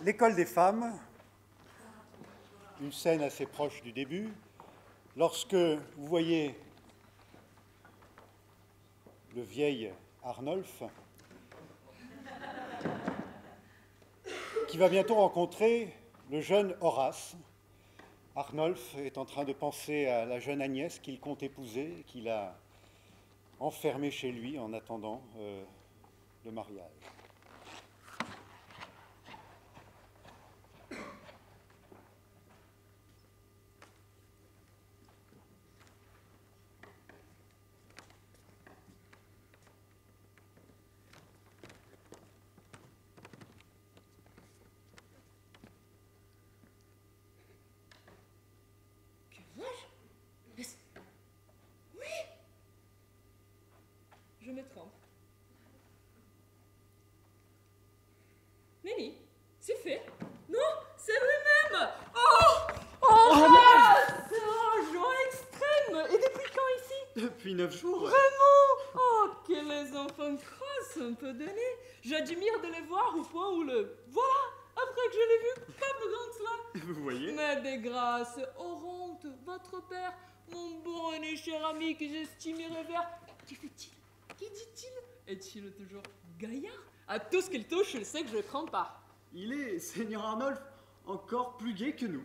L'école des femmes, une scène assez proche du début, lorsque vous voyez le vieil Arnolphe, qui va bientôt rencontrer le jeune Horace. Arnolphe est en train de penser à la jeune Agnès qu'il compte épouser, qu'il a enfermée chez lui en attendant le mariage. Je me trompe. Lenny, c'est fait. Non, c'est lui-même. Joie extrême. Et depuis quand ici? Depuis 9 jours. Vraiment? Oh, que les enfants crossent un peu de nez. J'admire de les voir au point où le... Voilà, après que je l'ai vu, pas besoin de cela. Vous voyez? Mais des grâces, Oronte, votre père, mon bon et cher ami que j'estime et révère, qui fait-il? Qui dit-il? Est-il toujours gaillard? À tout ce qu'il touche, il sait que je crains pas. Il est, Seigneur Arnolphe, encore plus gai que nous.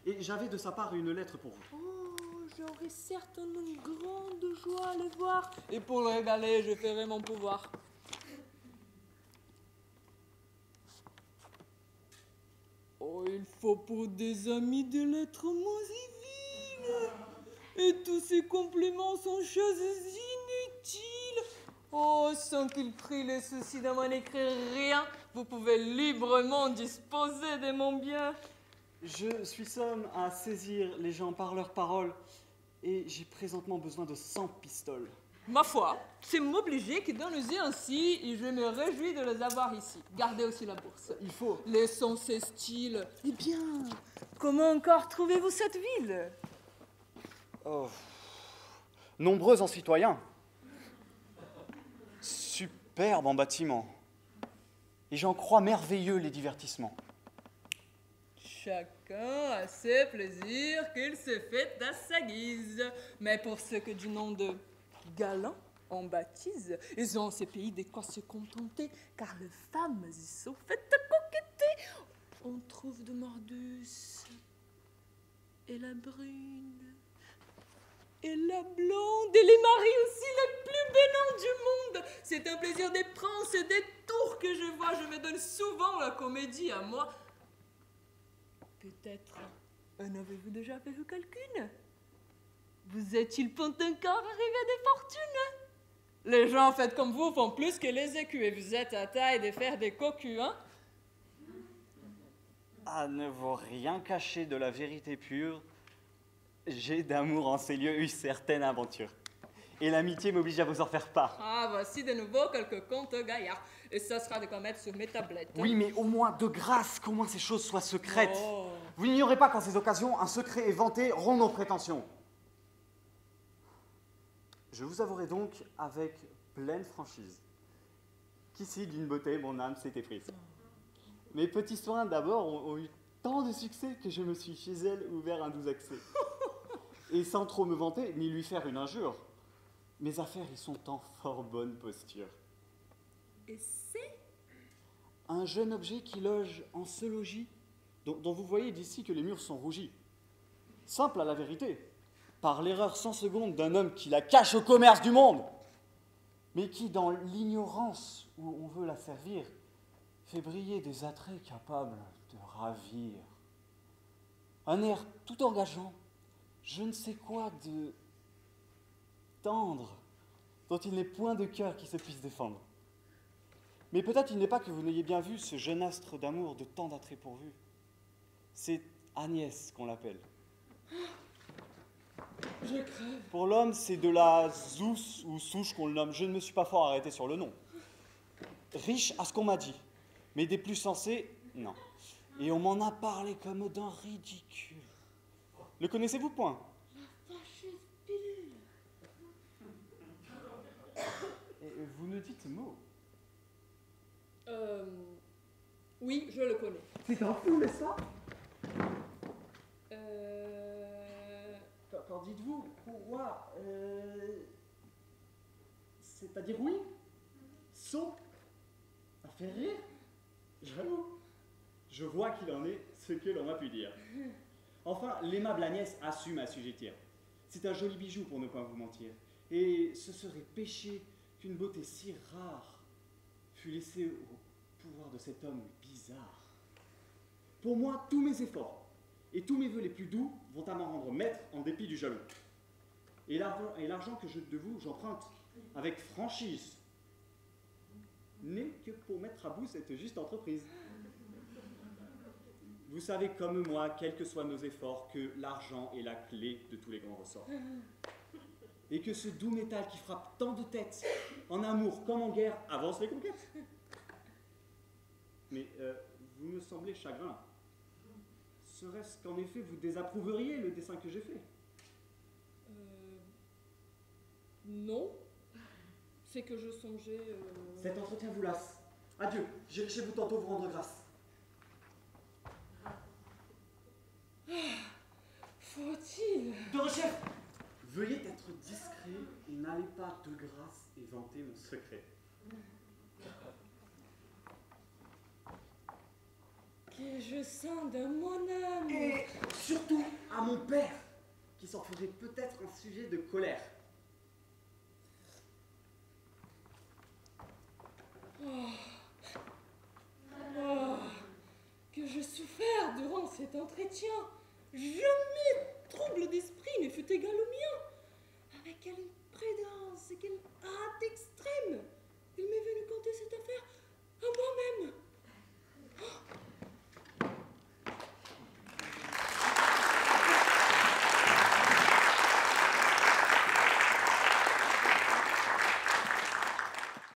Et j'avais de sa part une lettre pour vous. Oh, j'aurai certainement une grande joie à le voir. Et pour le régaler, je ferai mon pouvoir. Oh, il faut pour des amis des lettres moisives. Et tous ces compliments sont choses inutiles. Oh, sans qu'il prie les soucis de m'en écrire rien, vous pouvez librement disposer de mon bien. Je suis somme à saisir les gens par leurs paroles, et j'ai présentement besoin de 100 pistoles. Ma foi, c'est m'obliger qui donne les ainsi, et je me réjouis de les avoir ici. Gardez aussi la bourse. Il faut. Laissons ces styles. Eh bien, comment encore trouvez-vous cette ville? Oh. Nombreux en citoyens. Superbe en bâtiments. Et j'en crois merveilleux les divertissements. Chacun a ses plaisirs qu'il se fait à sa guise. Mais pour ceux que du nom de galants on baptise, ils ont en ces pays de quoi se contenter, car les femmes y sont faites coqueter. On trouve de Mordus, et la brune, et la blonde, et les maris aussi les plus bénants du monde. C'est un plaisir des princes et des tours que je vois. Je me donne souvent la comédie à moi. Peut-être en avez-vous déjà vu quelqu'une? Vous est-il pas encore arrivé des fortunes? Les gens faits comme vous font plus que les écus et vous êtes à taille de faire des cocus, hein? À ne vous rien cacher de la vérité pure, j'ai d'amour en ces lieux eu certaines aventures. Et l'amitié m'oblige à vous en faire part. Ah, voici de nouveau quelques contes gaillards. Et ça sera de quoi mettre sur mes tablettes. Oui, mais au moins, de grâce, qu'au moins ces choses soient secrètes. Oh. Vous n'ignorez pas qu'en ces occasions, un secret est vanté rompt nos prétentions. Je vous avouerai donc avec pleine franchise qu'ici, d'une beauté, mon âme s'était prise. Mes petits soins d'abord ont eu tant de succès que je me suis chez elle ouvert un doux accès. Et sans trop me vanter, ni lui faire une injure, mes affaires y sont en fort bonne posture. Et c'est Un jeune objet qui loge en ce logis, dont vous voyez d'ici que les murs sont rougis. Simple à la vérité, par l'erreur sans seconde d'un homme qui la cache au commerce du monde, mais qui, dans l'ignorance où on veut la servir, fait briller des attraits capables de ravir. Un air tout engageant, je ne sais quoi de tendre, dont il n'est point de cœur qui se puisse défendre. Mais peut-être il n'est pas que vous n'ayez bien vu ce jeune astre d'amour de tant d'attraits pourvus. C'est Agnès qu'on l'appelle. Je crève. Pour l'homme, c'est de la zousse ou souche qu'on le nomme. Je ne me suis pas fort arrêté sur le nom. Riche à ce qu'on m'a dit, mais des plus sensés, non. Et on m'en a parlé comme d'un ridicule. Le connaissez-vous point? La fâcheuse pilule. Et vous ne dites mot. Oui, je le connais. C'est un fou, n'est-ce pas? Qu'en dites-vous? Quoi? C'est-à-dire oui? Sot? Ça fait rire? J'avoue. Je vois qu'il en est ce que l'on a pu dire. Enfin, l'aimable Agnès a su m'assujettir. C'est un joli bijou pour ne pas vous mentir. Et ce serait péché qu'une beauté si rare fût laissée au pouvoir de cet homme bizarre. Pour moi, tous mes efforts et tous mes vœux les plus doux vont à m'en rendre maître en dépit du jaloux. Et l'argent que de vous j'emprunte avec franchise n'est que pour mettre à bout cette juste entreprise. Vous savez comme moi, quels que soient nos efforts, que l'argent est la clé de tous les grands ressorts. Et que ce doux métal qui frappe tant de têtes, en amour comme en guerre, avance les conquêtes. Mais vous me semblez chagrin. Serait-ce qu'en effet vous désapprouveriez le dessin que j'ai fait? Non. C'est que je songeais... Cet entretien vous lasse. Adieu, j'irai chez vous tantôt vous rendre grâce. Faut-il? De recherche. Veuillez être discret et n'allez pas de grâce éventer mon secret. Que je sens de mon âme. Et surtout à mon père, qui s'en ferait peut-être un sujet de colère. Oh, que je souffert durant cet entretien. Jamais trouble d'esprit ne fut égal au mien. Avec quelle prudence et quel art